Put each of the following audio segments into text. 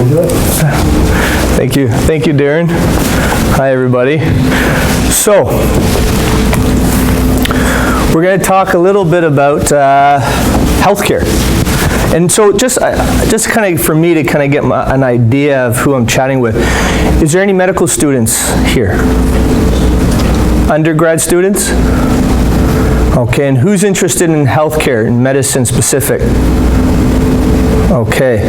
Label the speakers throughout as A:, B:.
A: Thank you. Thank you, Darren. Hi, everybody. So, we're going to talk a little bit about healthcare. And so just kind of for me to kind of get an idea of who I'm chatting with, is there any medical students here? Undergrad students? Okay, and who's interested in healthcare, in medicine specific? Okay.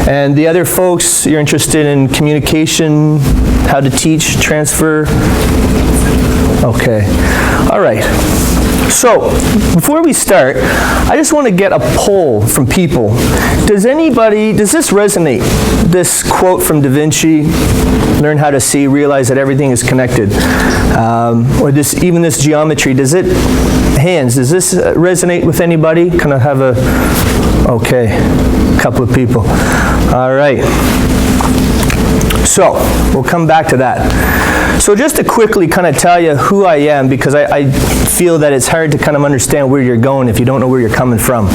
A: And the other folks, you're interested in communication, how to teach, transfer? Okay. All right. So, before we start, I just want to get a poll from people. Does this resonate? This quote from Da Vinci, learn how to see, realize that everything is connected. Or even this geometry, does this resonate with anybody? Can I have okay, a couple of people. All right. So, we'll come back to that. So just to quickly kind of tell you who I am, because I feel that it's hard to kind of understand where you're going if you don't know where you're coming from.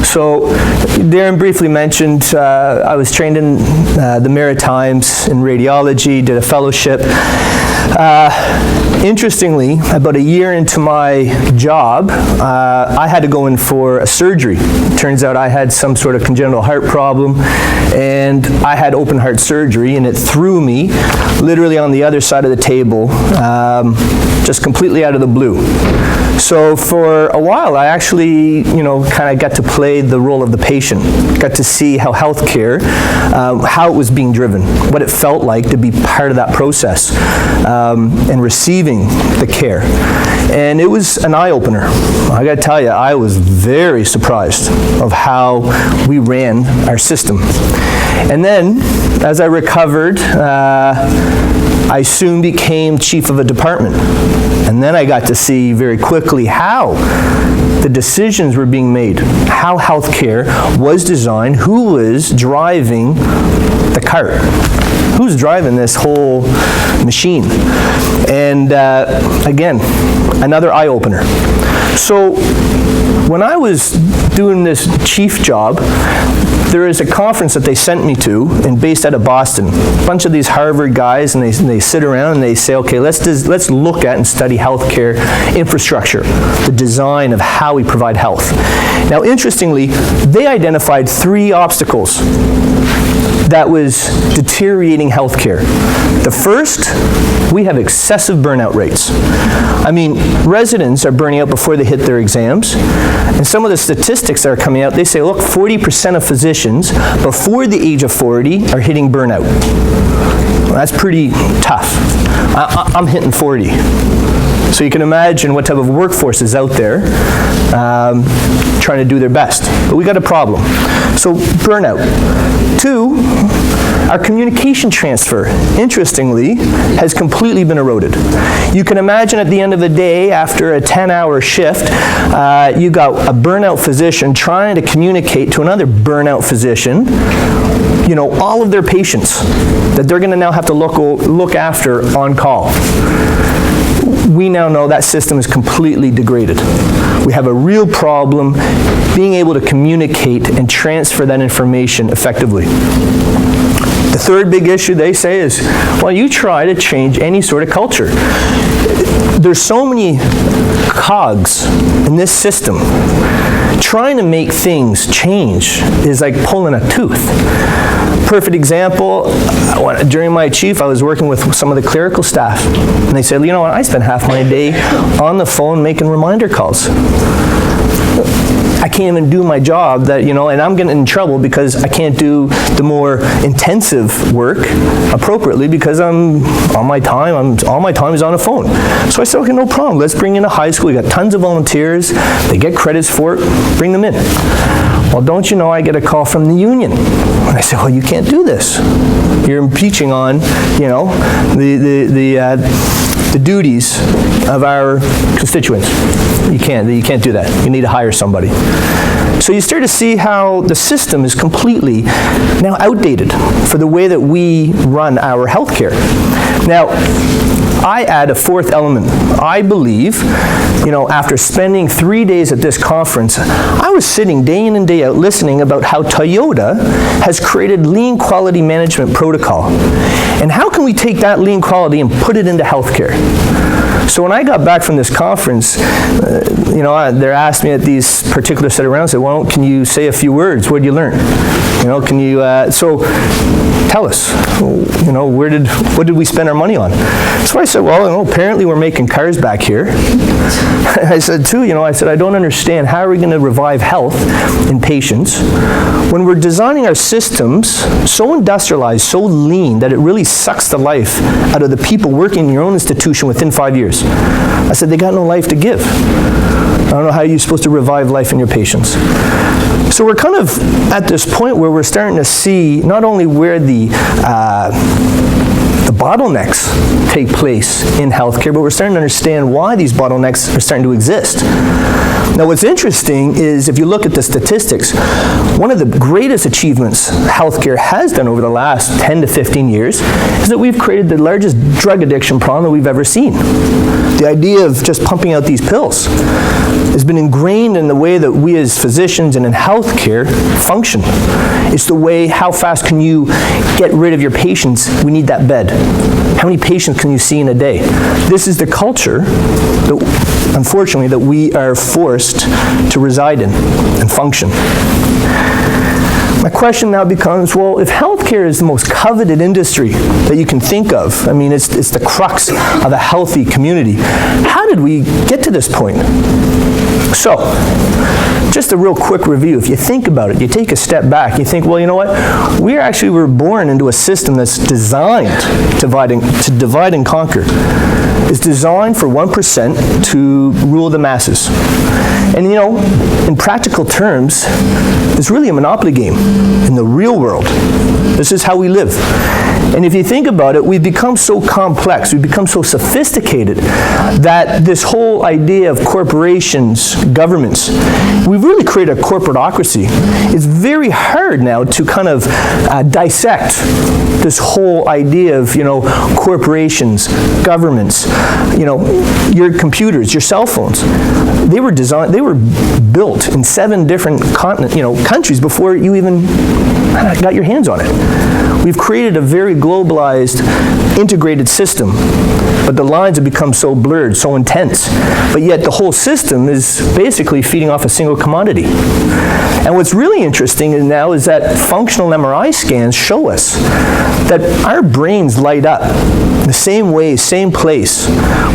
A: So Darren briefly mentioned I was trained in the Maritimes in radiology, did a fellowship. Interestingly, about a year into my job, I had to go in for a surgery. Turns out I had some sort of congenital heart problem, and I had open heart surgery, and it threw me literally on the other side of the table, just completely out of the blue. So for a while, I actually, kind of got to play the role of the patient, got to see how healthcare, how it was being driven, what it felt like to be part of that process, and receiving the care. And it was an eye-opener. I got to tell you, I was very surprised of how we ran our system. And then, as I recovered, I soon became chief of a department. And then I got to see very quickly how the decisions were being made, how healthcare was designed, who was driving the cart, who's driving this whole machine. And again, another eye-opener. So when I was doing this chief job, there is a conference that they sent me to, and based out of Boston. A bunch of these Harvard guys, and they sit around and they say, okay, let's look at and study healthcare infrastructure, the design of how we provide health. Now, interestingly, they identified 3 obstacles that was deteriorating healthcare. The first, we have excessive burnout rates. I mean, residents are burning out before they hit their exams, and some of the statistics that are coming out, they say, look, 40% of physicians before the age of 40 are hitting burnout. Well, that's pretty tough. I'm hitting 40. So you can imagine what type of workforce is out there trying to do their best. But we got a problem. So burnout. 2, our communication transfer, interestingly, has completely been eroded. You can imagine at the end of the day, after a 10-hour shift, you got a burnout physician trying to communicate to another burnout physician, all of their patients that they're going to now have to look after on call. We now know that system is completely degraded. We have a real problem being able to communicate and transfer that information effectively. The third big issue they say is, well, you try to change any sort of culture. There's so many cogs in this system. Trying to make things change is like pulling a tooth. Perfect example, during my chief, I was working with some of the clerical staff, and they said, you know what, I spend half my day on the phone making reminder calls. I can't even do my job and I'm getting in trouble because I can't do the more intensive work appropriately because all my time is on the phone. So I said, okay, no problem. Let's bring in a high school. We got tons of volunteers. They get credits for it. Bring them in. Well, don't you know I get a call from the union? And I said, well, you can't do this. You're impeaching on, the duties of our constituents. You can't do that. You need to hire somebody. So you start to see how the system is completely now outdated for the way that we run our healthcare. Now, I add a fourth element. I believe after spending 3 days at this conference, I was sitting day in and day out listening about how Toyota has created lean quality management protocol. And how can we take that lean quality and put it into healthcare? So when I got back from this conference, they're asked me at these particular set of rounds, well, can you say a few words? What did you learn? Can you, so tell us, what did we spend our money on? So I said, well, apparently we're making cars back here. I said too, I don't understand, how are we going to revive health in patients when we're designing our systems so industrialized, so lean, that it really sucks the life out of the people working in your own institution within 5 years. I said, they got no life to give. I don't know how you're supposed to revive life in your patients. So we're kind of at this point where we're starting to see not only where the bottlenecks take place in healthcare, but we're starting to understand why these bottlenecks are starting to exist. Now what's interesting is if you look at the statistics, one of the greatest achievements healthcare has done over the last 10 to 15 years is that we've created the largest drug addiction problem that we've ever seen. The idea of just pumping out these pills has been ingrained in the way that we as physicians and in healthcare function. It's the way, how fast can you get rid of your patients? We need that bed. How many patients can you see in a day? This is the culture that, unfortunately, that we are forced to reside in and function. My question now becomes, well, if healthcare is the most coveted industry that you can think of, it's the crux of a healthy community, how did we get to this point? So, just a real quick review. If you think about it, you take a step back, you think, well, you know what? We're born into a system that's designed to divide and conquer. It's designed for 1% to rule the masses. And in practical terms, it's really a monopoly game in the real world. This is how we live. And if you think about it, we've become so complex, we've become so sophisticated that this whole idea of corporations, governments, we've really created a corporatocracy. It's very hard now to kind of dissect this whole idea of, corporations, governments, your computers, your cell phones. They were built in 7 different countries before you even got your hands on it. We've created a very globalized, integrated system, but the lines have become so blurred, so intense. But yet the whole system is basically feeding off a single commodity. And what's really interesting now is that functional MRI scans show us that our brains light up the same way, same place,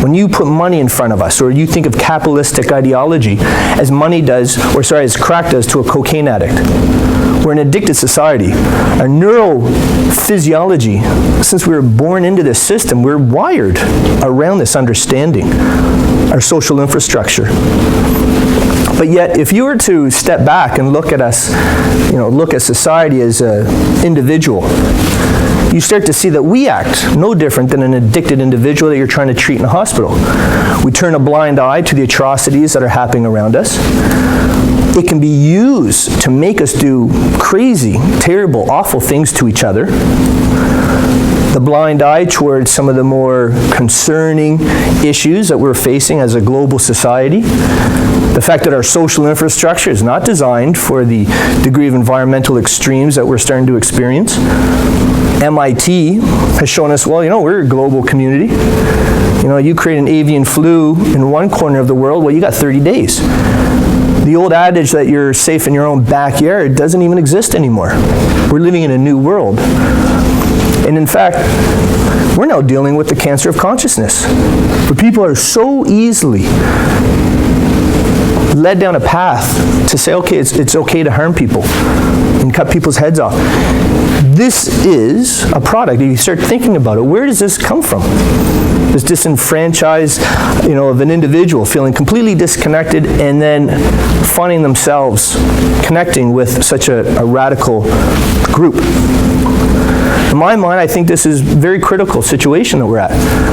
A: when you put money in front of us, or you think of capitalistic ideology as as crack does to a cocaine addict. We're an addicted society. Our neurophysiology, since we were born into this system, we're wired around this understanding, our social infrastructure. But yet, if you were to step back and look at us, look at society as an individual, you start to see that we act no different than an addicted individual that you're trying to treat in a hospital. We turn a blind eye to the atrocities that are happening around us. It can be used to make us do crazy, terrible, awful things to each other. The blind eye towards some of the more concerning issues that we're facing as a global society. The fact that our social infrastructure is not designed for the degree of environmental extremes that we're starting to experience. MIT has shown us, well, we're a global community. You create an avian flu in one corner of the world, well, you got 30 days. The old adage that you're safe in your own backyard doesn't even exist anymore. We're living in a new world. And in fact, we're now dealing with the cancer of consciousness, where people are so easily led down a path to say, okay, it's okay to harm people and cut people's heads off. This is a product, if you start thinking about it, where does this come from? This disenfranchised, of an individual feeling completely disconnected and then finding themselves connecting with such a radical group. In my mind, I think this is a very critical situation that we're at.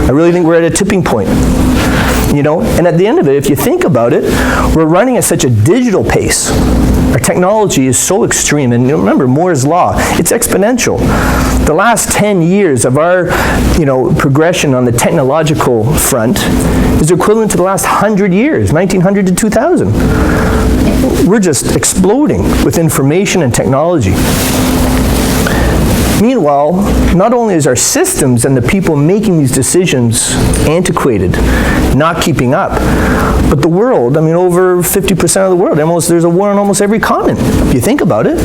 A: I really think we're at a tipping point. you know? And at the end of it, if you think about it, we're running at such a digital pace. Our technology is so extreme, and remember Moore's law, it's exponential. The last 10 years of our, you know, progression on the technological front is equivalent to the last 100 years, 1900 to 2000. We're just exploding with information and technology. Meanwhile, not only is our systems and the people making these decisions antiquated, not keeping up, but the world, I mean, over 50% of the world, there's a war on almost every continent, if you think about it.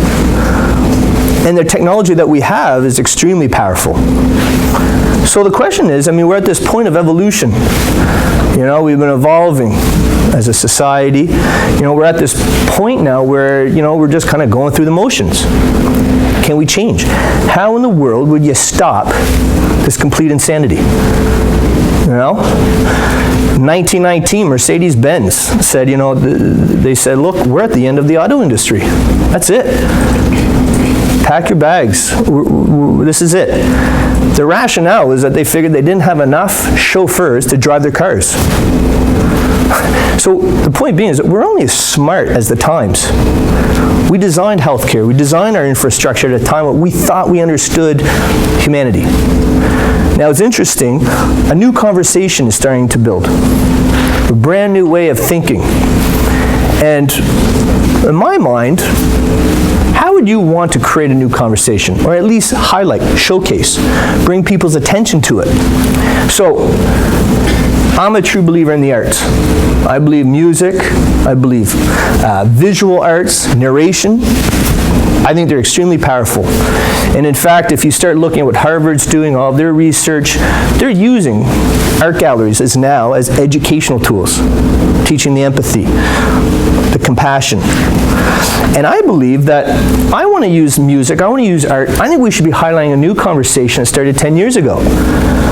A: And the technology that we have is extremely powerful. So the question is, I mean, we're at this point of evolution. You know, we've been evolving as a society. You know, we're at this point now where, you know, we're just kind of going through the motions. Can we change? How in the world would you stop this complete insanity? You know? 1919, Mercedes-Benz said, you know, they said, look, we're at the end of the auto industry. That's it. Pack your bags. This is it. The rationale was that they figured they didn't have enough chauffeurs to drive their cars. So the point being is that we're only as smart as the times. We designed healthcare. We designed our infrastructure at a time when we thought we understood humanity. Now it's interesting, a new conversation is starting to build. A brand new way of thinking. And in my mind, how would you want to create a new conversation, or at least highlight, showcase, bring people's attention to it? So, I'm a true believer in the arts. I believe music, I believe visual arts, narration. I think they're extremely powerful. And in fact, if you start looking at what Harvard's doing, all of their research, they're using art galleries as educational tools, teaching the empathy, the compassion. And I believe that I want to use music, I want to use art. I think we should be highlighting a new conversation that started 10 years ago.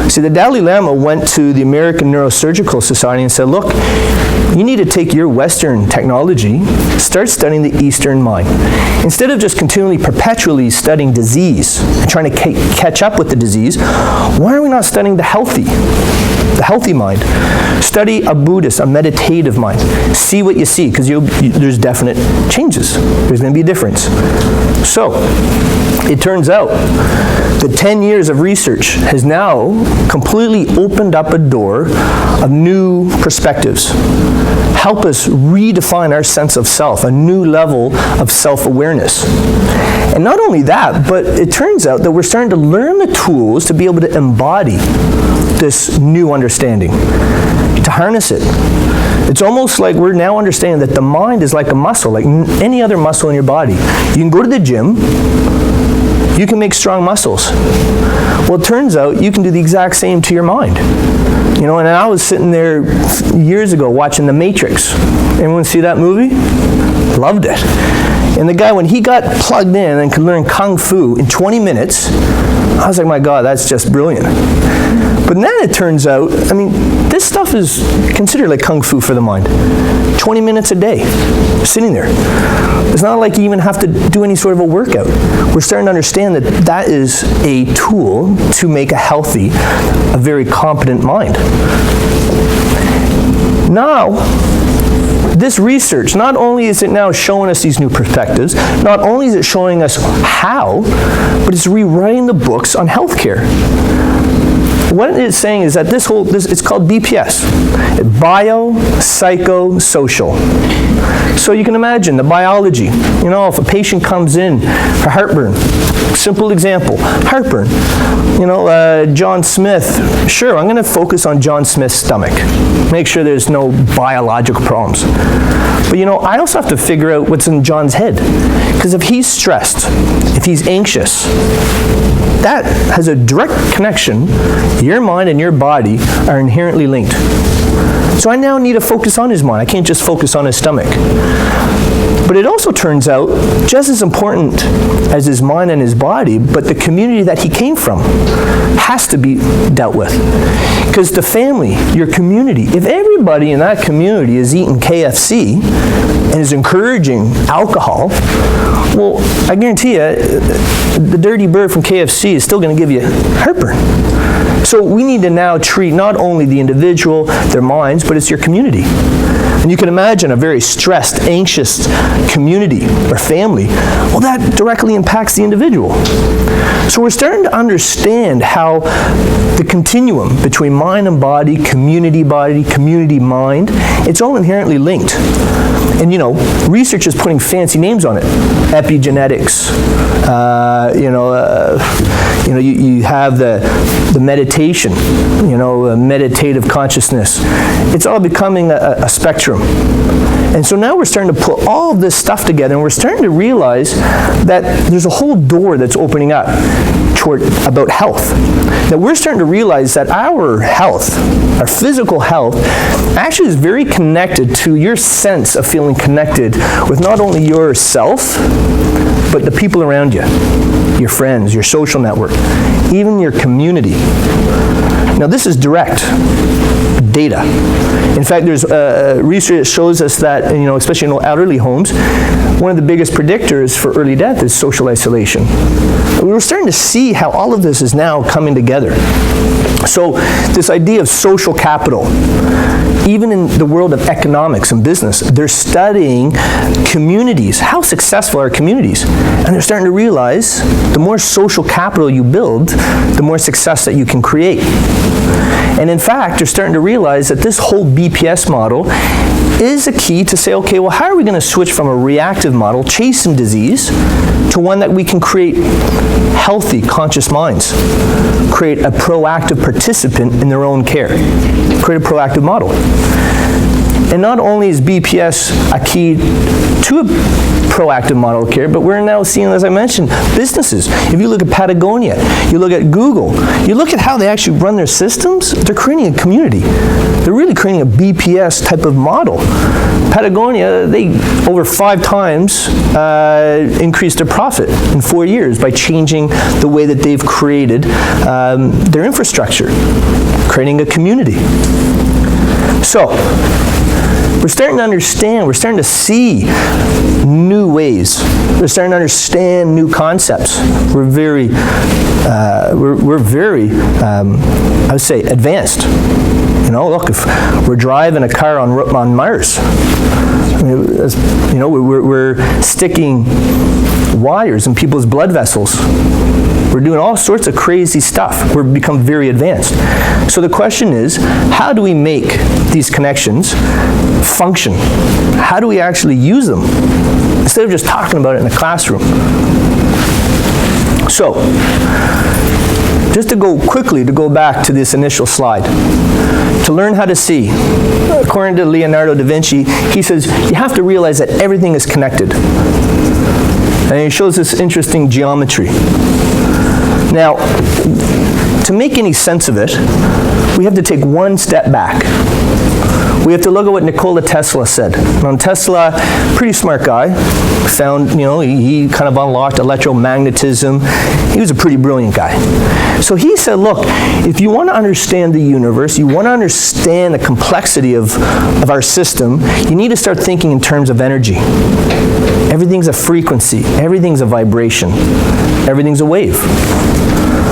A: See, the Dalai Lama went to the American Neurosurgical Society and said, look, you need to take your Western technology, start studying the Eastern mind. Instead of just continually, perpetually studying disease and trying to catch up with the disease, why are we not studying the healthy mind? Study a Buddhist, a meditative mind. See what you see, because there's definite changes. There's going to be a difference. So, it turns out that 10 years of research has now completely opened up a door of new perspectives. Help us redefine our sense of self, a new level of self-awareness. And not only that, but it turns out that we're starting to learn the tools to be able to embody this new understanding, to harness it. It's almost like we're now understanding that the mind is like a muscle, like any other muscle in your body. You can go to the gym, you can make strong muscles. Well, it turns out you can do the exact same to your mind. You know, and I was sitting there years ago watching The Matrix. Anyone see that movie? Loved it. And the guy, when he got plugged in and could learn Kung Fu in 20 minutes, I was like, my God, that's just brilliant. But then it turns out, I mean, this stuff is considered like Kung Fu for the mind. 20 minutes a day, sitting there. It's not like you even have to do any sort of a workout. We're starting to understand that that is a tool to make a healthy, a very competent mind. Now, this research, not only is it now showing us these new perspectives, not only is it showing us how, but it's rewriting the books on healthcare. What it's saying is that it's called BPS, Bio-Psychosocial. So you can imagine the biology. You know, if a patient comes in for heartburn, simple example, heartburn. You know, John Smith, sure, I'm going to focus on John Smith's stomach. Make sure there's no biological problems. But you know, I also have to figure out what's in John's head. Because if he's stressed, if he's anxious, that has a direct connection. Your mind and your body are inherently linked. So I now need to focus on his mind. I can't just focus on his stomach. But it also turns out, just as important as his mind and his body, but the community that he came from has to be dealt with. Because the family, your community, if everybody in that community is eating KFC and is encouraging alcohol, well, I guarantee you, the dirty bird from KFC is still going to give you heartburn. So we need to now treat not only the individual, their minds, but it's your community. And you can imagine a very stressed, anxious community or family. Well, that directly impacts the individual. So we're starting to understand how the continuum between mind and body, community mind, it's all inherently linked. And you know, research is putting fancy names on it. Epigenetics, you have the meditation, meditative consciousness. It's all becoming a spectrum. And so now we're starting to put all of this stuff together, and we're starting to realize that there's a whole door that's opening up toward about health. Now we're starting to realize that our health, our physical health, actually is very connected to your sense of feeling connected with not only yourself, but the people around you, your friends, your social network, even your community. Now this is direct data. In fact, there's research that shows us that, especially in elderly homes, one of the biggest predictors for early death is social isolation. We're starting to see how all of this is now coming together. So this idea of social capital, even in the world of economics and business, they're studying communities. How successful are communities? And they're starting to realize the more social capital you build, the more success that you can create. And in fact, they're starting to realize that this whole BPS model is a key to say, okay, well, how are we going to switch from a reactive model, chasing disease, to one that we can create healthy, conscious minds, create a proactive participant in their own care, create a proactive model. And not only is BPS a key to a proactive model of care, but we're now seeing, as I mentioned, businesses. If you look at Patagonia, you look at Google, you look at how they actually run their systems, they're creating a community. They're really creating a BPS type of model. Patagonia, they over 5 times increased their profit in 4 years by changing the way that they've created their infrastructure, creating a community. So, we're starting to understand, we're starting to see new ways. We're starting to understand new concepts. We're very, I would say, advanced. Look, if we're driving a car on Mars, we're sticking wires in people's blood vessels. We're doing all sorts of crazy stuff. We've become very advanced. So the question is, how do we make these connections function? How do we actually use them? Instead of just talking about it in a classroom. So, just to go back to this initial slide. To learn how to see, according to Leonardo da Vinci, he says, you have to realize that everything is connected. And he shows this interesting geometry. Now, to make any sense of it, we have to take one step back. We have to look at what Nikola Tesla said. Now, Tesla, pretty smart guy, found, he kind of unlocked electromagnetism. He was a pretty brilliant guy. So he said, look, if you want to understand the universe, you want to understand the complexity of our system, you need to start thinking in terms of energy. Everything's a frequency. Everything's a vibration. Everything's a wave.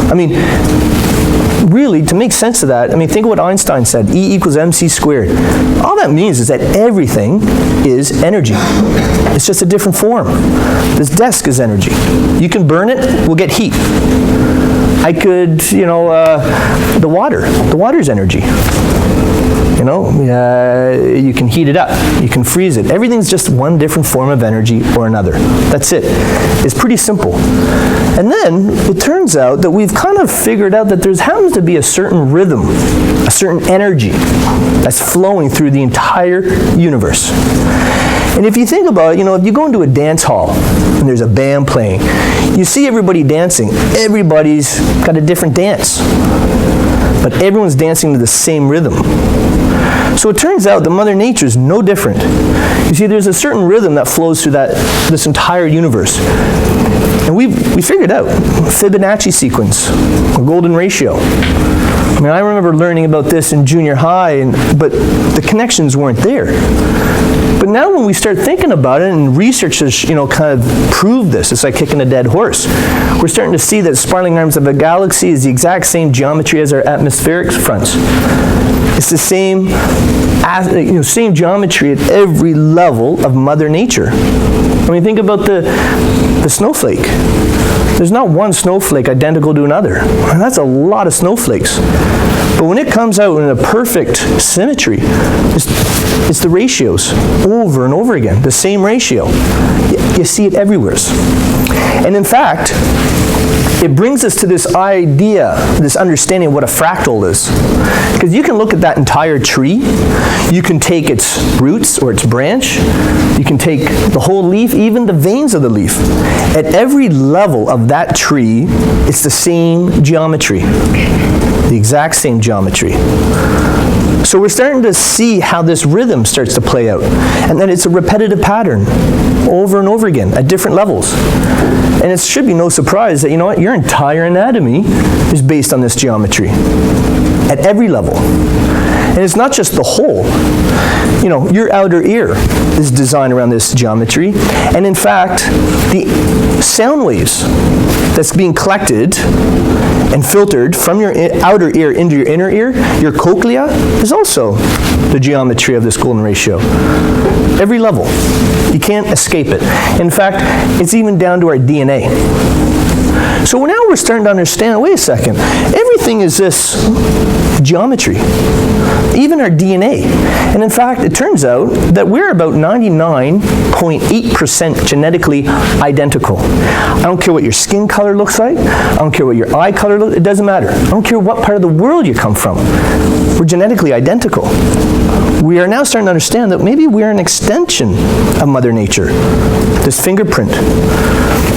A: I mean, really, to make sense of that, think of what Einstein said, E equals mc squared. All that means is that everything is energy. It's just a different form. This desk is energy. You can burn it, we'll get heat. I could, the water's energy. You can heat it up, you can freeze it. Everything's just one different form of energy or another. That's it. It's pretty simple. And then it turns out that we've kind of figured out that there happens to be a certain rhythm, a certain energy that's flowing through the entire universe. And if you think about it, if you go into a dance hall and there's a band playing, you see everybody dancing. Everybody's got a different dance. But everyone's dancing to the same rhythm. So it turns out that Mother Nature is no different. You see, there's a certain rhythm that flows through this entire universe. And we figured out Fibonacci Sequence, or golden ratio. I remember learning about this in junior high, but the connections weren't there. But now when we start thinking about it, and research has, kind of proved this, it's like kicking a dead horse. We're starting to see that spiraling arms of a galaxy is the exact same geometry as our atmospheric fronts. It's the same, same geometry at every level of Mother Nature. I mean, think about the snowflake. There's not one snowflake identical to another. And that's a lot of snowflakes. But when it comes out in a perfect symmetry, it's the ratios over and over again, the same ratio. You see it everywhere. And in fact, it brings us to this idea, this understanding of what a fractal is. Because you can look at that entire tree, you can take its roots or its branch, you can take the whole leaf, even the veins of the leaf. At every level of that tree, it's the same geometry, the exact same geometry. So we're starting to see how this rhythm starts to play out. And then it's a repetitive pattern over and over again at different levels. And it should be no surprise that, your entire anatomy is based on this geometry at every level. And it's not just the whole. Your outer ear is designed around this geometry. And in fact, the sound waves that's being collected and filtered from your outer ear into your inner ear, your cochlea, is also the geometry of this golden ratio. Every level. You can't escape it. In fact, it's even down to our DNA. So now we're starting to understand, wait a second, everything is this geometry, even our DNA. And in fact, it turns out that we're about 99.8% genetically identical. I don't care what your skin color looks like, I don't care what your eye color looks like, it doesn't matter. I don't care what part of the world you come from. We're genetically identical. We are now starting to understand that maybe we're an extension of Mother Nature, this fingerprint.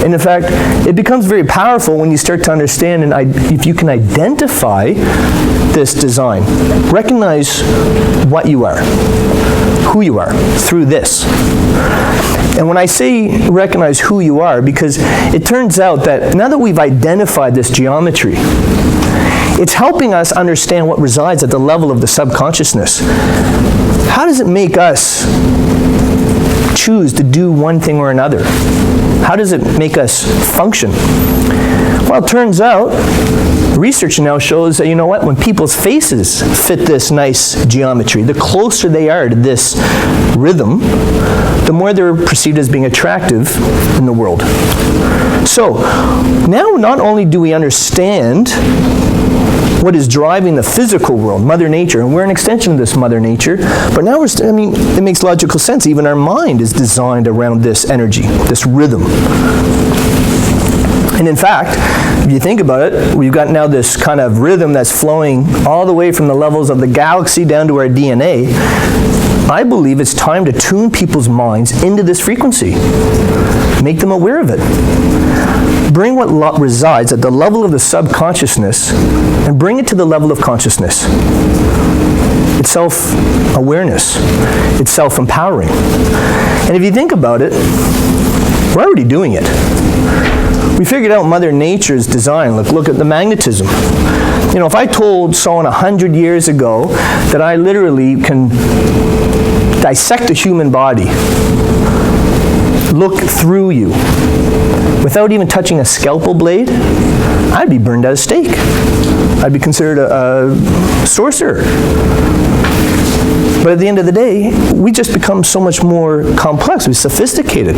A: And in fact, it becomes very powerful when you start to understand, and if you can identify this design, recognize what you are, who you are, through this. And when I say recognize who you are, because it turns out that now that we've identified this geometry, it's helping us understand what resides at the level of the subconsciousness. How does it make us choose to do one thing or another? How does it make us function? Well, it turns out, research now shows that, when people's faces fit this nice geometry, the closer they are to this rhythm, the more they're perceived as being attractive in the world. So, now not only do we understand what is driving the physical world, Mother Nature, and we're an extension of this Mother Nature, but now it makes logical sense. Even our mind is designed around this energy, this rhythm. And in fact, if you think about it, we've got now this kind of rhythm that's flowing all the way from the levels of the galaxy down to our DNA. I believe it's time to tune people's minds into this frequency. Make them aware of it. Bring what resides at the level of the subconsciousness and bring it to the level of consciousness. It's self-awareness. It's self-empowering. And if you think about it, we're already doing it. We figured out Mother Nature's design. Look at the magnetism. If I told someone 100 years ago that I literally can dissect a human body, look through you, without even touching a scalpel blade, I'd be burned at a stake. I'd be considered a sorcerer. But at the end of the day, we just become so much more complex. We're sophisticated.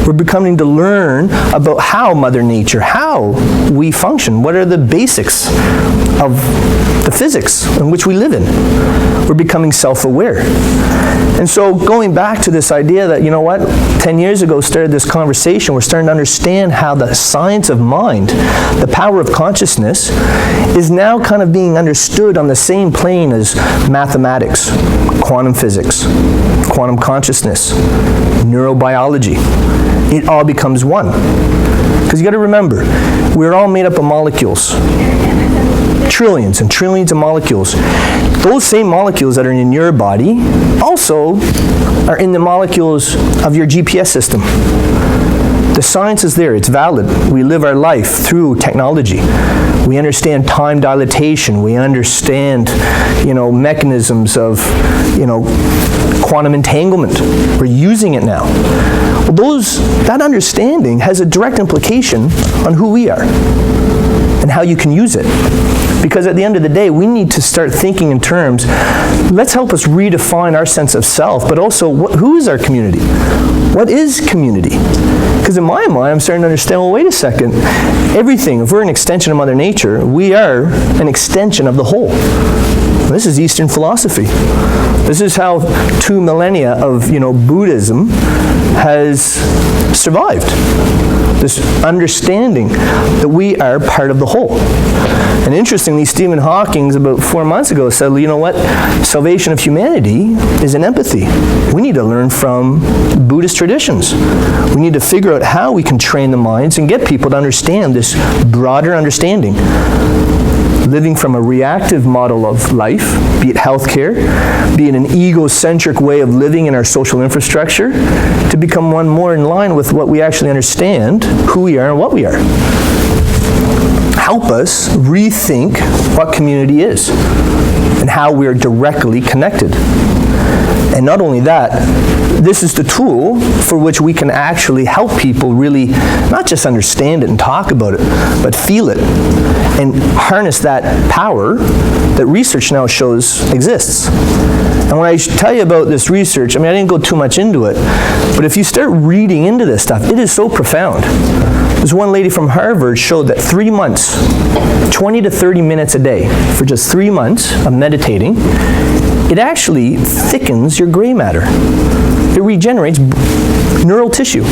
A: We're becoming to learn about how Mother Nature, how we function, what are the basics of the physics in which we live in. We're becoming self-aware. And so going back to this idea that, 10 years ago started this conversation, we're starting to understand how the science of mind, the power of consciousness, is now kind of being understood on the same plane as mathematics, quantum physics, quantum consciousness, neurobiology. It all becomes one. Because you got to remember, we're all made up of molecules. trillions and trillions of molecules. Those same molecules that are in your body also are in the molecules of your GPS system. The science is there, it's valid. We live our life through technology. We understand time dilatation, we understand, mechanisms of, quantum entanglement. We're using it now. Well, that understanding has a direct implication on who we are and how you can use it. Because at the end of the day, we need to start thinking in terms, let's help us redefine our sense of self, but also who is our community? What is community? Because in my mind, I'm starting to understand, well, wait a second, everything, if we're an extension of Mother Nature, we are an extension of the whole. This is Eastern philosophy. This is how 2 millennia of, Buddhism has survived. This understanding that we are part of the whole. And interestingly, Stephen Hawking, about 4 months ago, said, you know what? Salvation of humanity is in empathy. We need to learn from Buddhist traditions. We need to figure out how we can train the minds and get people to understand this broader understanding. Living from a reactive model of life, be it healthcare, be it an egocentric way of living in our social infrastructure, to become one more in line with what we actually understand, who we are and what we are. Help us rethink what community is and how we are directly connected. And not only that, this is the tool for which we can actually help people really not just understand it and talk about it, but feel it and harness that power that research now shows exists. And when I tell you about this research, I didn't go too much into it, but if you start reading into this stuff, it is so profound. There's one lady from Harvard showed that 3 months, 20 to 30 minutes a day, for just 3 months of meditating, it actually thickens your gray matter. It regenerates neural tissue.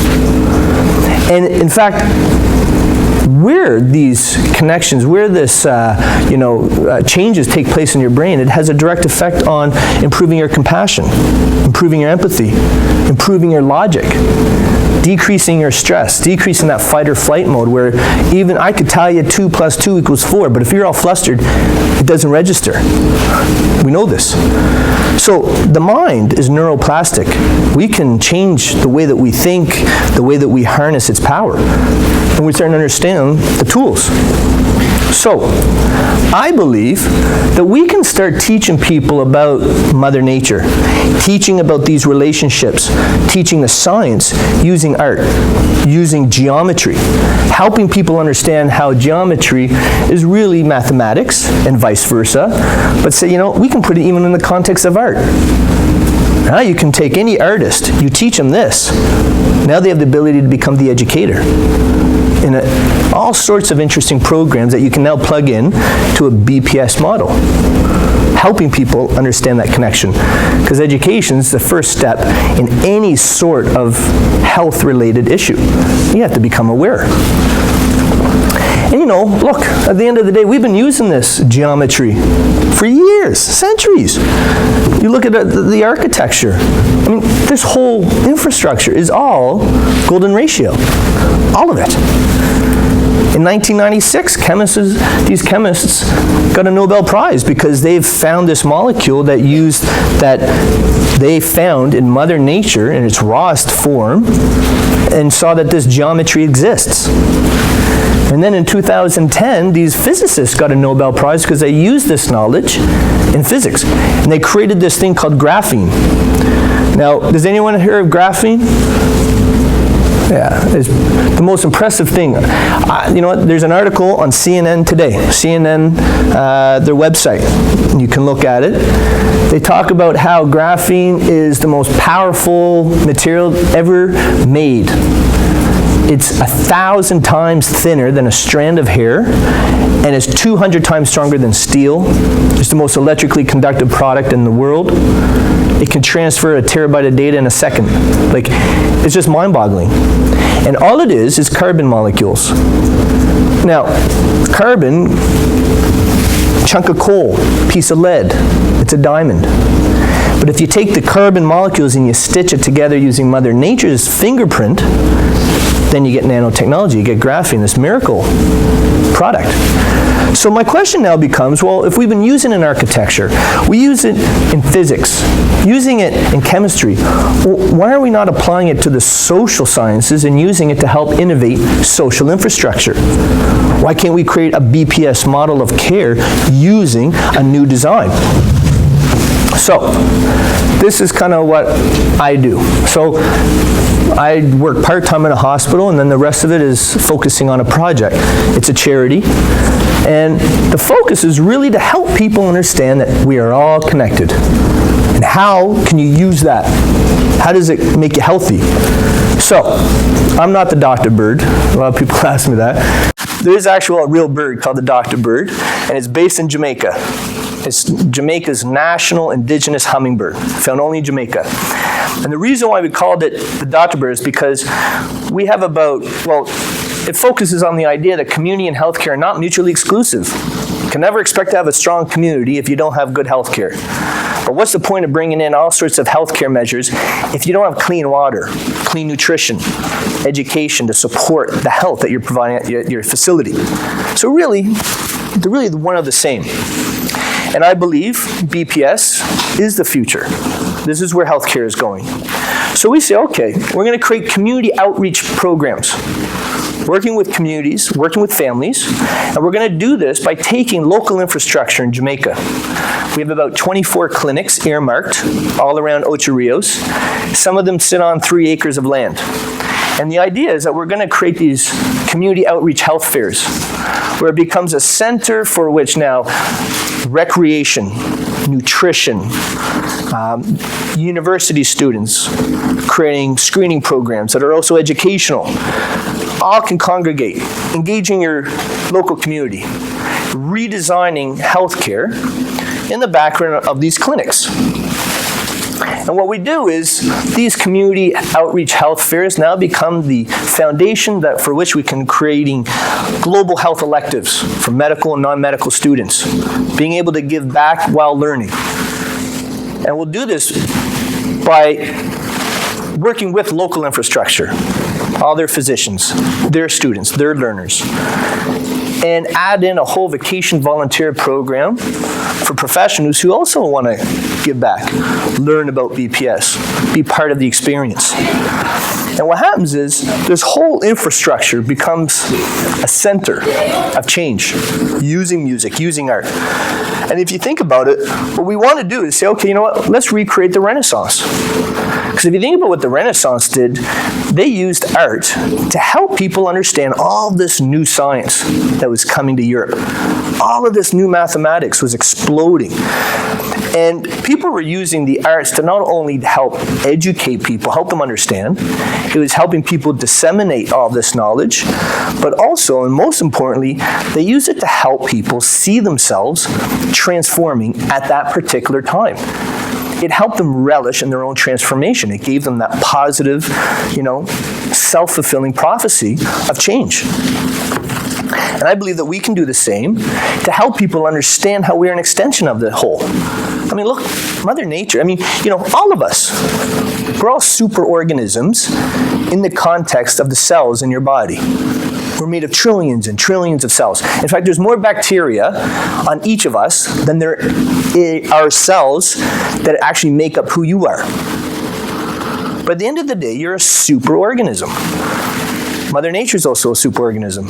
A: And in fact, where these connections, where this changes take place in your brain, it has a direct effect on improving your compassion, improving your empathy, improving your logic, decreasing your stress, decreasing that fight or flight mode where even I could tell you 2 + 2 = 4, but if you're all flustered, it doesn't register. We know this. So the mind is neuroplastic. We can change the way that we think, the way that we harness its power. And we're starting to understand the tools. So, I believe that we can start teaching people about Mother Nature, teaching about these relationships, teaching the science using art, using geometry, helping people understand how geometry is really mathematics and vice versa, but say, we can put it even in the context of art. Now you can take any artist, you teach them this, now they have the ability to become the educator. In all sorts of interesting programs that you can now plug in to a BPS model, helping people understand that connection. Because education is the first step in any sort of health-related issue. You have to become aware. And look, at the end of the day, we've been using this geometry for years, centuries. You look at the architecture. This whole infrastructure is all golden ratio. All of it. In 1996, these chemists got a Nobel Prize because they've found this molecule that they found in Mother Nature in its rawest form and saw that this geometry exists. And then in 2010, these physicists got a Nobel Prize because they used this knowledge in physics. And they created this thing called graphene. Now, does anyone hear of graphene? Yeah, it's the most impressive thing. There's an article on CNN today, CNN, their website. You can look at it. They talk about how graphene is the most powerful material ever made. It's 1,000 times thinner than a strand of hair, and it's 200 times stronger than steel. It's the most electrically conductive product in the world. It can transfer a terabyte of data in a second. It's just mind-boggling. And all it is carbon molecules. Now, carbon, chunk of coal, piece of lead, it's a diamond. But if you take the carbon molecules and you stitch it together using Mother Nature's fingerprint, then you get nanotechnology, you get graphene, this miracle product. So my question now becomes, well, if we've been using it in architecture, we use it in physics, using it in chemistry, why are we not applying it to the social sciences and using it to help innovate social infrastructure? Why can't we create a BPS model of care using a new design? So, this is kind of what I do. So, I work part-time in a hospital, and then the rest of it is focusing on a project. It's a charity, and the focus is really to help people understand that we are all connected. And how can you use that? How does it make you healthy? So, I'm not the Dr. Bird. A lot of people ask me that. There is actually a real bird called the Dr. Bird, and it's based in Jamaica. It's Jamaica's national indigenous hummingbird, found only in Jamaica. And the reason why we called it the Dr. Bird is because we have about, well, it focuses on the idea that community and healthcare are not mutually exclusive. You can never expect to have a strong community if you don't have good healthcare. But what's the point of bringing in all sorts of healthcare measures if you don't have clean water, clean nutrition, education to support the health that you're providing at your facility? So really, they're really one of the same. And I believe BPS is the future. This is where healthcare is going. So we say, okay, we're going to create community outreach programs, working with communities, working with families, and we're going to do this by taking local infrastructure in Jamaica. We have about 24 clinics earmarked all around Ocho Rios. Some of them sit on 3 acres of land. And the idea is that we're going to create these community outreach health fairs, where it becomes a center for which now recreation, nutrition, university students creating screening programs that are also educational, all can congregate, engaging your local community, redesigning healthcare in the background of these clinics. And what we do is these community outreach health fairs now become the foundation for which we can creating global health electives for medical and non-medical students, being able to give back while learning. And we'll do this by working with local infrastructure, all their physicians, their students, their learners, and add in a whole vacation volunteer program for professionals who also want to give back, learn about BPS, be part of the experience. And what happens is this whole infrastructure becomes a center of change, using music, using art. And if you think about it, what we want to do is say, okay, you know what, let's recreate the Renaissance. Because if you think about what the Renaissance did, they used art to help people understand all this new science that was coming to Europe. All of this new mathematics was exploding. And people were using the arts to not only help educate people, help them understand, it was helping people disseminate all this knowledge, but also, and most importantly, they used it to help people see themselves transforming at that particular time. It helped them relish in their own transformation. It gave them that positive, self-fulfilling prophecy of change. And I believe that we can do the same to help people understand how we're an extension of the whole. I mean, look, Mother Nature, all of us, we're all superorganisms in the context of the cells in your body. We're made of trillions and trillions of cells. In fact, there's more bacteria on each of us than there are cells that actually make up who you are. But at the end of the day, you're a superorganism. Mother Nature is also a superorganism.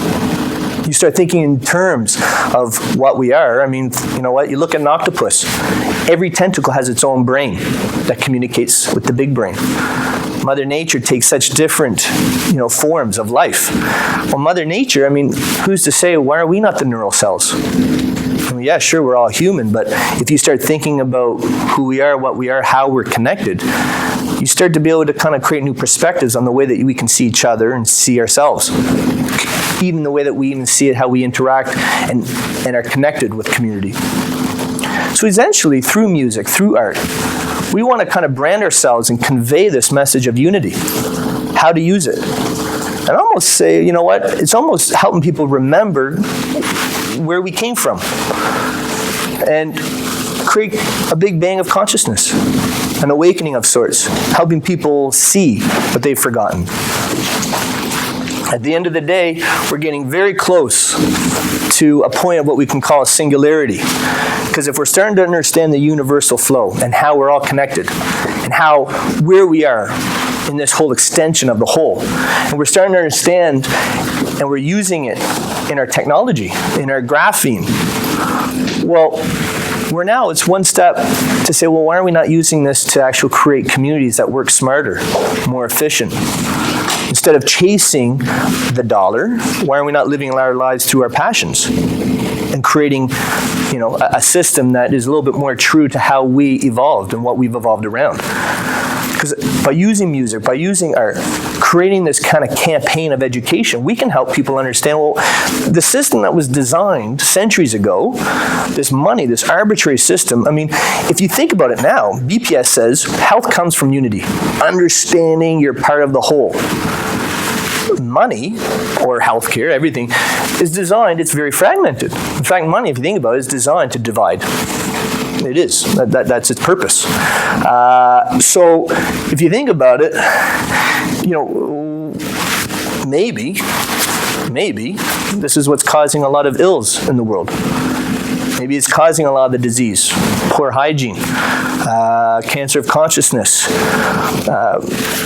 A: You start thinking in terms of what we are. I mean, you know what? You look at an octopus. Every tentacle has its own brain that communicates with the big brain. Mother Nature takes such different, forms of life. Well, Mother Nature, who's to say, why are we not the neural cells? Yeah, sure, we're all human, but if you start thinking about who we are, what we are, how we're connected, you start to be able to kind of create new perspectives on the way that we can see each other and see ourselves. Even the way that we even see it, how we interact and are connected with community. So essentially, through music, through art, we want to kind of brand ourselves and convey this message of unity, how to use it. And almost say, you know what, it's almost helping people remember where we came from and create a big bang of consciousness, an awakening of sorts, helping people see what they've forgotten. At the end of the day, we're getting very close to a point of what we can call a singularity. Because if we're starting to understand the universal flow and how we're all connected and where we are in this whole extension of the whole, and we're starting to understand and we're using it in our technology, in our graphene, well, it's one step to say, well, why are we not using this to actually create communities that work smarter, more efficient? Instead of chasing the dollar, why are we not living our lives through our passions and creating, a system that is a little bit more true to how we evolved and what we've evolved around? Because by using music, by using art, creating this kind of campaign of education, we can help people understand, well, the system that was designed centuries ago, this money, this arbitrary system, if you think about it now, BPS says health comes from unity, understanding you're part of the whole. Money, or healthcare, everything, is designed, it's very fragmented. In fact, money, if you think about it, is designed to divide. It is. That's its purpose. So if you think about it, maybe this is what's causing a lot of ills in the world. Maybe it's causing a lot of the disease, poor hygiene, cancer of consciousness.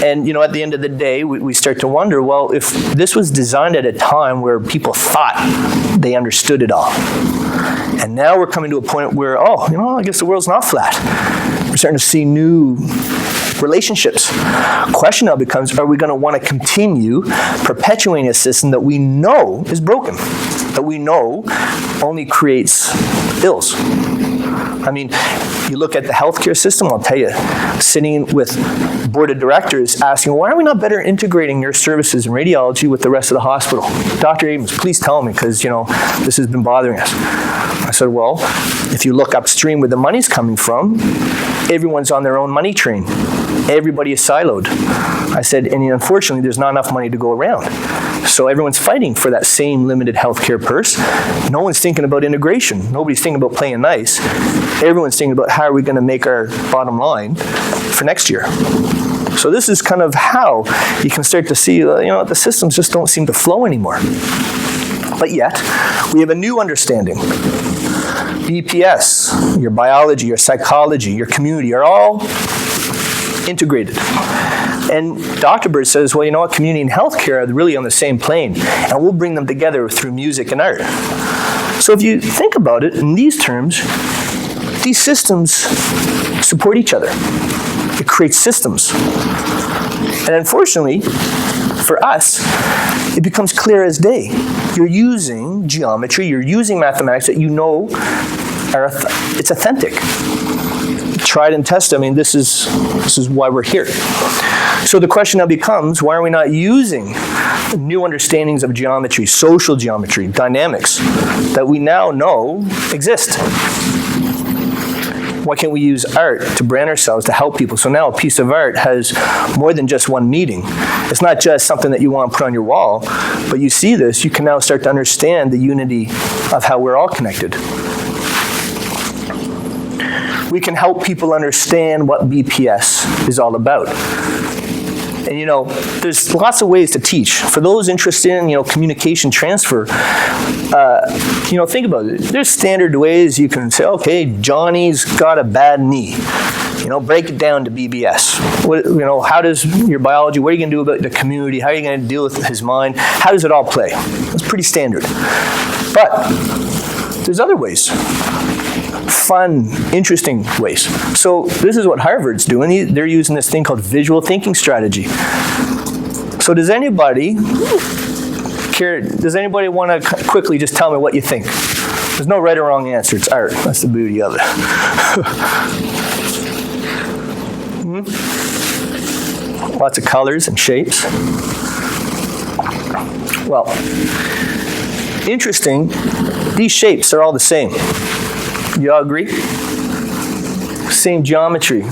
A: And, at the end of the day, we start to wonder, well, if this was designed at a time where people thought they understood it all, and now we're coming to a point where, I guess the world's not flat. We're starting to see new relationships. Question now becomes, are we going to want to continue perpetuating a system that we know is broken, that we know only creates ills? You look at the healthcare system, I'll tell you, sitting with board of directors asking, why are we not better integrating your services in radiology with the rest of the hospital? Dr. Abrams, please tell me, because, this has been bothering us. I said, well, if you look upstream where the money's coming from, everyone's on their own money train. Everybody is siloed. I said, and unfortunately, there's not enough money to go around. So everyone's fighting for that same limited healthcare purse. No one's thinking about integration. Nobody's thinking about playing nice. Everyone's thinking about how are we going to make our bottom line for next year. So this is kind of how you can start to see, the systems just don't seem to flow anymore. But yet, we have a new understanding. BPS, your biology, your psychology, your community are all integrated. And Dr. Bird says, well, community and healthcare are really on the same plane, and we'll bring them together through music and art. So if you think about it in these terms, these systems support each other. It creates systems. And unfortunately, for us, it becomes clear as day. You're using geometry, you're using mathematics that it's authentic. Tried and tested. This is why we're here. So the question now becomes, why are we not using new understandings of geometry, social geometry, dynamics, that we now know exist? Why can't we use art to brand ourselves, to help people? So now a piece of art has more than just one meaning. It's not just something that you want to put on your wall, but you see this, you can now start to understand the unity of how we're all connected. We can help people understand what BPS is all about. And there's lots of ways to teach. For those interested in, communication transfer, think about it. There's standard ways you can say, okay, Johnny's got a bad knee. Break it down to BBS. How does your biology, what are you going to do about the community? How are you going to deal with his mind? How does it all play? It's pretty standard. But there's other ways. Fun, interesting ways. So this is what Harvard's doing. They're using this thing called visual thinking strategy. So does anybody want to quickly just tell me what you think? There's no right or wrong answer. It's art. That's the beauty of it. Lots of colors and shapes. Well, interesting, these shapes are all the same. You all agree? Same geometry,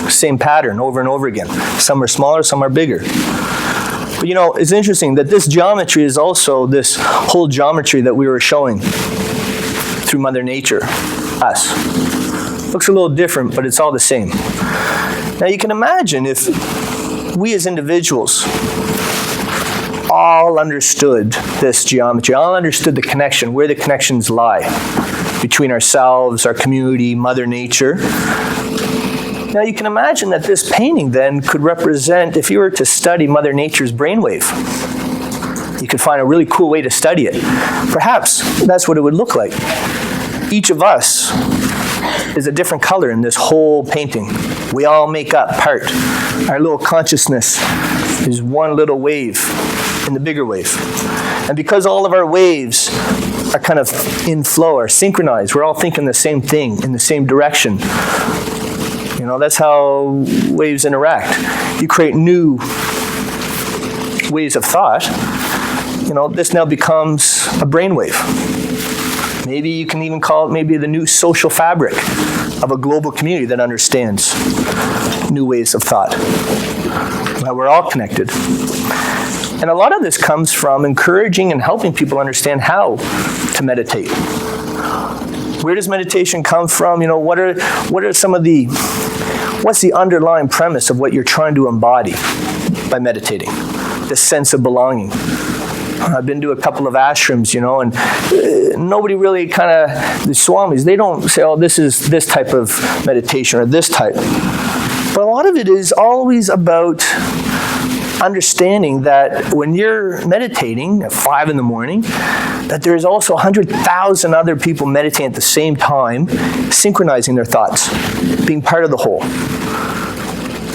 A: same pattern over and over again. Some are smaller, some are bigger. But it's interesting that this geometry is also this whole geometry that we were showing through Mother Nature, us. Looks a little different, but it's all the same. Now you can imagine if we as individuals all understood this geometry, all understood the connection, where the connections lie between ourselves, our community, Mother Nature. Now you can imagine that this painting then could represent, if you were to study Mother Nature's brainwave, you could find a really cool way to study it. Perhaps that's what it would look like. Each of us is a different color in this whole painting. We all make up part. Our little consciousness is one little wave in the bigger wave. And because all of our waves are kind of in flow, are synchronized, we're all thinking the same thing in the same direction. You know, that's how waves interact. You create new ways of thought. You know, this now becomes a brainwave. Maybe you can even call it maybe the new social fabric of a global community that understands new ways of thought. That we're all connected. And a lot of this comes from encouraging and helping people understand how to meditate. Where does meditation come from? You know, what are some of the, what's the underlying premise of what you're trying to embody by meditating? The sense of belonging. I've been to a couple of ashrams, you know, and nobody really kind of, the swamis, they don't say, oh, this is this type of meditation or this type. But a lot of it is always about understanding that when you're meditating at 5 in the morning, that there's also 100,000 other people meditating at the same time, synchronizing their thoughts, being part of the whole.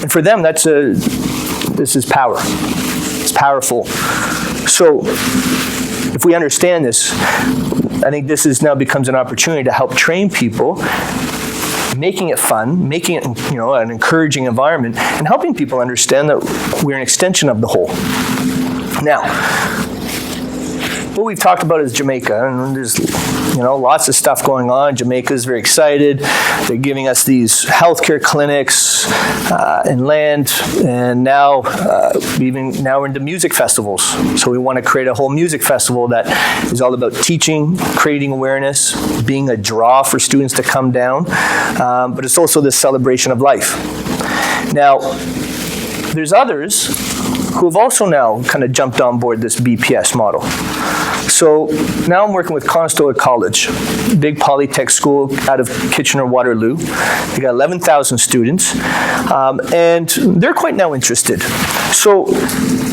A: And for them, this is power. It's powerful. So if we understand this, I think this now becomes an opportunity to help train people, making it fun, making it, you know, an encouraging environment, and helping people understand that we're an extension of the whole. Now, what we've talked about is Jamaica, and there's, you know, lots of stuff going on. Jamaica is very excited. They're giving us these healthcare clinics and land, and now we're into music festivals. So we want to create a whole music festival that is all about teaching, creating awareness, being a draw for students to come down, but it's also this celebration of life. Now, there's others who have also now kind of jumped on board this BPS model. So now I'm working with Conestoga College, big polytech school out of Kitchener-Waterloo. They got 11,000 students, and they're quite now interested. So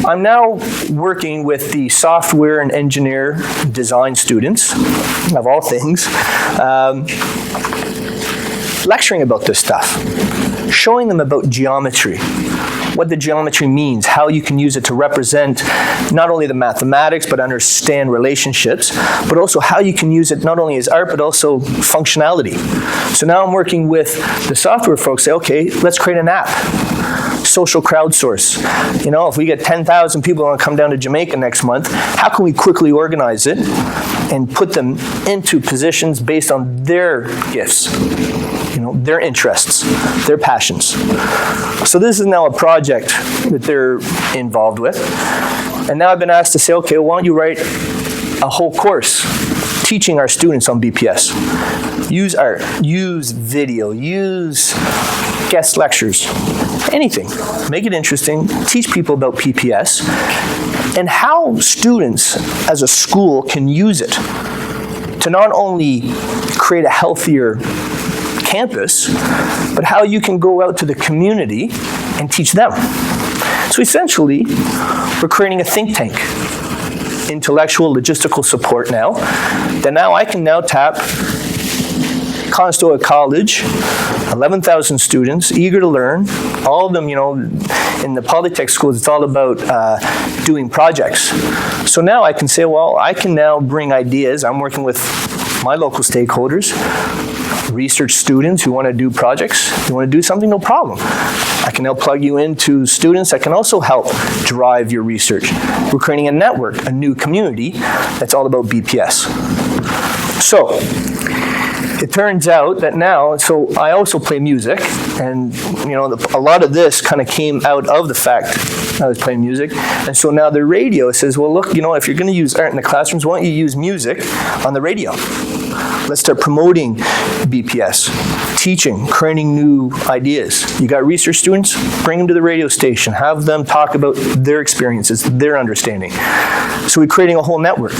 A: I'm now working with the software and engineer design students, of all things, lecturing about this stuff, showing them about geometry, what the geometry means, how you can use it to represent not only the mathematics, but understand relationships, but also how you can use it not only as art, but also functionality. So now I'm working with the software folks, say, okay, let's create an app. Social crowdsource. You know, if we get 10,000 people who want to come down to Jamaica next month, how can we quickly organize it and put them into positions based on their gifts? You know, their interests, their passions. So this is now a project that they're involved with. And now I've been asked to say, okay, well, why don't you write a whole course teaching our students on BPS. Use art, use video, use guest lectures, anything. Make it interesting, teach people about PPS, and how students as a school can use it to not only create a healthier campus, but how you can go out to the community and teach them. So essentially, we're creating a think tank, intellectual, logistical support now, that now I can now tap Conestoga College, 11,000 students, eager to learn. All of them, you know, in the polytech schools, it's all about doing projects. So now I can say, well, I can now bring ideas. I'm working with my local stakeholders, research students who want to do projects. If you want to do something, no problem. I can now plug you into students that can also help drive your research. We're creating a network, a new community that's all about BPS. So it turns out that now, so I also play music, and you know, a lot of this kind of came out of the fact I was playing music. And so now the radio says, well, look, you know, if you're going to use art in the classrooms, why don't you use music on the radio? Let's start promoting BPS, teaching, creating new ideas. You got research students, bring them to the radio station, have them talk about their experiences, their understanding. So we're creating a whole network.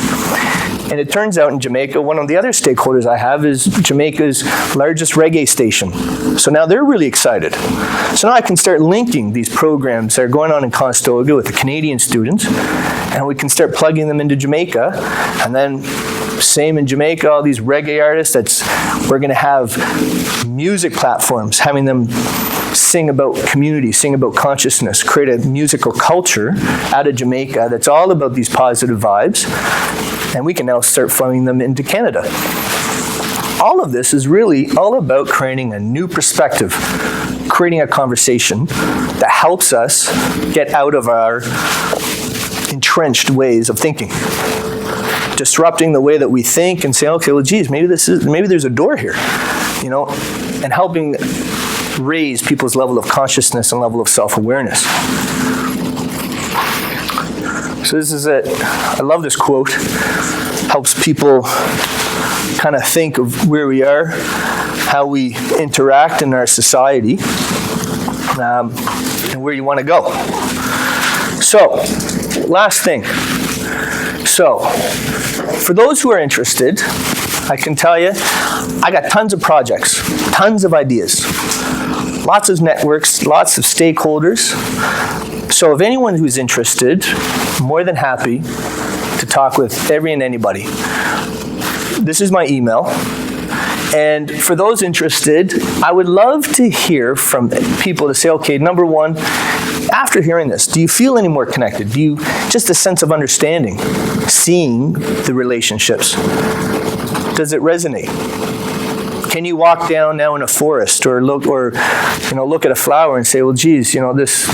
A: And it turns out in Jamaica, one of the other stakeholders I have is Jamaica's largest reggae station. So now they're really excited. So now I can start linking these programs that are going on in Conestoga with the Canadian students, and we can start plugging them into Jamaica. And then same in Jamaica, all these reggae artists, we're going to have music platforms, having them sing about community, sing about consciousness, create a musical culture out of Jamaica that's all about these positive vibes. And we can now start flowing them into Canada. All of this is really all about creating a new perspective, creating a conversation that helps us get out of our entrenched ways of thinking. Disrupting the way that we think and say, okay, well, geez, maybe there's a door here, you know, and helping raise people's level of consciousness and level of self-awareness. So this is it. I love this quote. Helps people kind of think of where we are, how we interact in our society, and where you want to go. So, last thing. So, for those who are interested, I can tell you, I got tons of projects, tons of ideas, lots of networks, lots of stakeholders. So if anyone who's interested, I'm more than happy to talk with every and anybody. This is my email. And for those interested, I would love to hear from people to say, okay, number one, after hearing this, do you feel any more connected? Do you, just a sense of understanding, seeing the relationships? Does it resonate? Can you walk down now in a forest or look at a flower and say, well, geez, you know, this,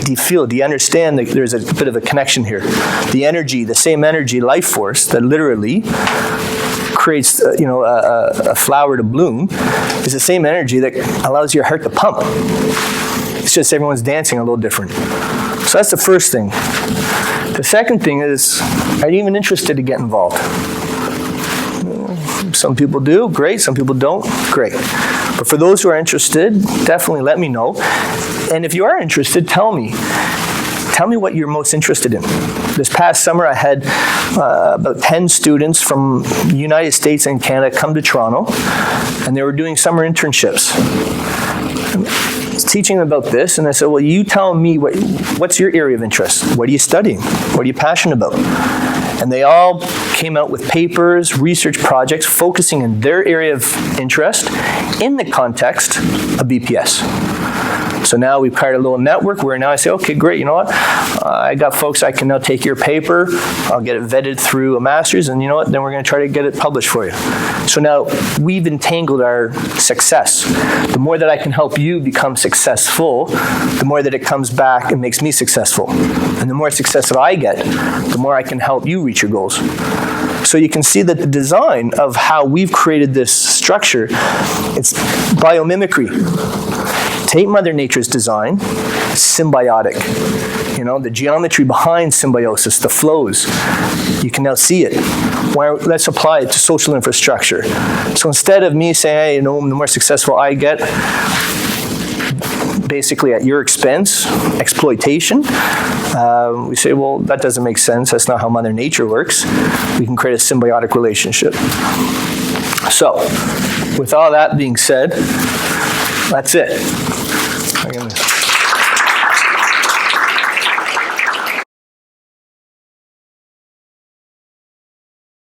A: do you understand that there's a bit of a connection here? The energy, the same energy, life force that literally creates, a flower to bloom is the same energy that allows your heart to pump. It's just everyone's dancing a little different. So that's the first thing. The second thing is, are you even interested to get involved? Some people do, great. Some people don't, great. But for those who are interested, definitely let me know. And if you are interested, tell me what you're most interested in. This past summer, I had about 10 students from the United States and Canada come to Toronto, and they were doing summer internships. I was teaching them about this, and I said, well, you tell me, what's your area of interest? What are you studying? What are you passionate about? And they all came out with papers, research projects, focusing in their area of interest in the context of BPS. So now we've created a little network where now I say, okay, great, you know what? I got folks, I can now take your paper, I'll get it vetted through a master's, and you know what? Then we're going to try to get it published for you. So now we've entangled our success. The more that I can help you become successful, the more that it comes back and makes me successful. And the more success that I get, the more I can help you reach your goals. So you can see that the design of how we've created this structure, it's biomimicry. Take Mother Nature's design, symbiotic. You know, the geometry behind symbiosis, the flows, you can now see it. Let's apply it to social infrastructure. So instead of me saying, hey, you know, the more successful I get, basically at your expense, exploitation, we say, well, that doesn't make sense. That's not how Mother Nature works. We can create a symbiotic relationship. So, with all that being said, that's it.